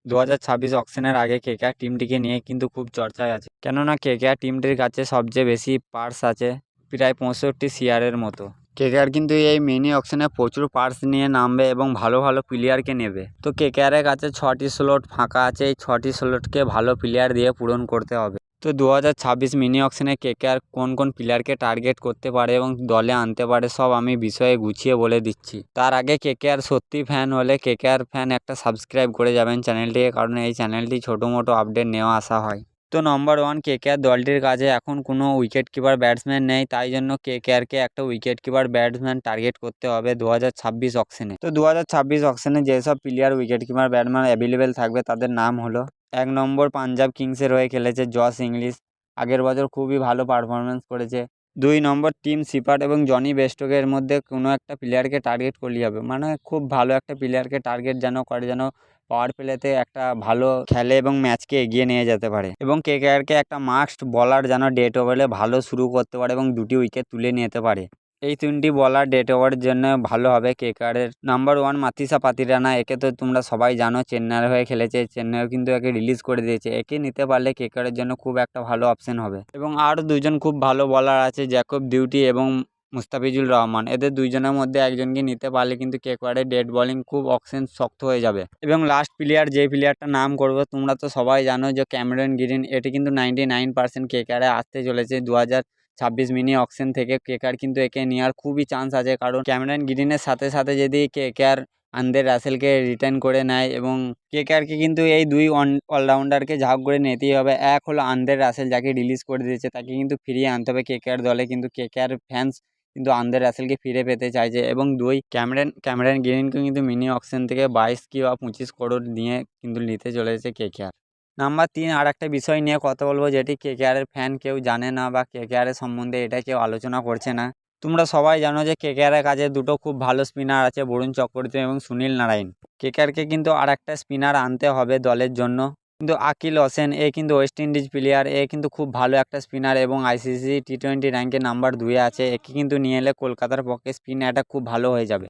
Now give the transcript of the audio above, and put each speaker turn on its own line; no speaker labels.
2026 অকশনের আগে কেকেআর টিমটিকে নিয়ে কিন্তু খুব চর্চায় আছে, কেননা কেকেআর টিমটির কাছে সবচেয়ে বেশি পার্স আছে, প্রায় 65 সিআরের মতো। কেকেআর কিন্তু এই মিনি অকশনে প্রচুর পার্স নিয়ে নামবে এবং ভালো ভালো প্লেয়ারকে নেবে। তো কেকেআরের কাছে 6টি স্লট ফাঁকা আছে, এই 6টি স্লটকে ভালো প্লেয়ার দিয়ে পূরণ করতে হবে। তো 2026 মিনি অকশনে কেকেআর কোন কোন প্লেয়ারকে টার্গেট করতে পারে এবং দলে আনতে পারে সব আমি বিষয়ে গুছিয়ে বলে দিচ্ছি। তার আগে কেকেআর সত্যি ফ্যান হলে কেকেআর ফ্যান একটা সাবস্ক্রাইব করে যাবেন চ্যানেলটিকে, কারণ এই চ্যানেলটি ছোটো মোটো আপডেট নেওয়া আসা হয়। তো নম্বর 1, কেকেআর দলটির কাছে এখন কোনো উইকেট কিপার ব্যাটসম্যান নেই, তাই জন্য কেকেআরকে একটা উইকেট কিপার ব্যাটসম্যান টার্গেট করতে হবে 2026 অকশনে। তো 2026 অকশনে যেসব player wicket keeper batsman available থাকবে তাদের নাম হলো: 1 নম্বর পাঞ্জাব কিংসের হয়ে খেলেছে জশ ইংলিশ, আগের বছর খুবই ভালো পারফরমেন্স করেছে। 2 নম্বর টিম শিপার্ড এবং জনি বেস্টোকের মধ্যে কোনো একটা প্লেয়ারকে টার্গেট করলেই হবে, মানে খুব ভালো একটা প্লেয়ারকে টার্গেট যেন করে, যেন পাওয়ার প্লেতে একটা ভালো খেলে এবং ম্যাচকে এগিয়ে নিয়ে যেতে পারে। এবং কেকেআরকে একটা মাস্ট বলার যেন ডেট ওভারে ভালো শুরু করতে পারে এবং 2টি উইকেট তুলে নিতে পারে। এই 3টি বলার ডেট ওভারের জন্য ভালো হবে কেকেআরের। নাম্বার 1 মাতিসা পাতিরানা, একে তো তোমরা সবাই জানো চেন্নাইয়ের হয়ে খেলেছে, চেন্নাইও কিন্তু একে রিলিজ করে দিয়েছে। একে নিতে পারলে কেকেআরের জন্য খুব একটা ভালো অপশন হবে। এবং আরও দুজন খুব ভালো বলার আছে, জ্যাকব ডিউটি এবং মুস্তাফিজুর রহমান, এদের দুইজনের মধ্যে একজনকে নিতে পারলে কিন্তু কেকেআরের ডেড বোলিং খুব অপশন শক্ত হয়ে যাবে। এবং লাস্ট প্লেয়ার, যে প্লেয়ারটার নাম করবো তোমরা তো সবাই জানো, যে ক্যামেরন গ্রিন, এটি কিন্তু 99% কেকেআরে আসতে চলেছে 2026 মিনি অকশন থেকে। কেকেআর কিন্তু একে নেওয়ার খুবই চান্স আছে, কারণ ক্যামেরন গ্রিনের সাথে সাথে যদি কেকেআর আন্দ্রে রাসেলকে রিটার্ন করে নেয়, এবং কেকেআরকে কিন্তু এই দুই অলরাউন্ডারকে ঝাঁপ করে নিতেই হবে। এক হলো আন্দ্রে রাসেল, যাকে রিলিজ করে দিয়েছে, তাকে কিন্তু ফিরিয়ে আনতে হবে কেকেআর দলে, কিন্তু কেকেআর ফ্যান্স কিন্তু আন্দ্রে রাসেলকে ফিরে পেতে চাইছে। এবং 2 ক্যামেরন গ্রিনকে কিন্তু মিনি অকশন থেকে 22 কি বা 25 করোড় নিয়ে কিন্তু নিতে চলেছে কেকেআর। নাম্বার 3, আর একটা বিষয় নিয়ে কথা বলবো, যেটি কেকেআরের ফ্যান কেউ জানে না বা কেকেআরের সম্বন্ধে এটা কেউ আলোচনা করছে না। তোমরা সবাই জানো যে কেকেআরের কাছে দুটো খুব ভালো স্পিনার আছে, বরুণ চক্রবর্তী এবং সুনীল নারায়ণ। কেকেআরকে কিন্তু আর একটা স্পিনার আনতে হবে দলের জন্য, কিন্তু আকিল হোসেন, এ কিন্তু ওয়েস্ট ইন্ডিজ প্লেয়ার, এ কিন্তু খুব ভালো একটা স্পিনার এবং আইসিসি টি20 র্যাঙ্কে নাম্বার 2-এ আছে। একে কিন্তু নিয়ে এলে কলকাতার পক্ষে স্পিন অ্যাটাক খুব ভালো হয়ে যাবে।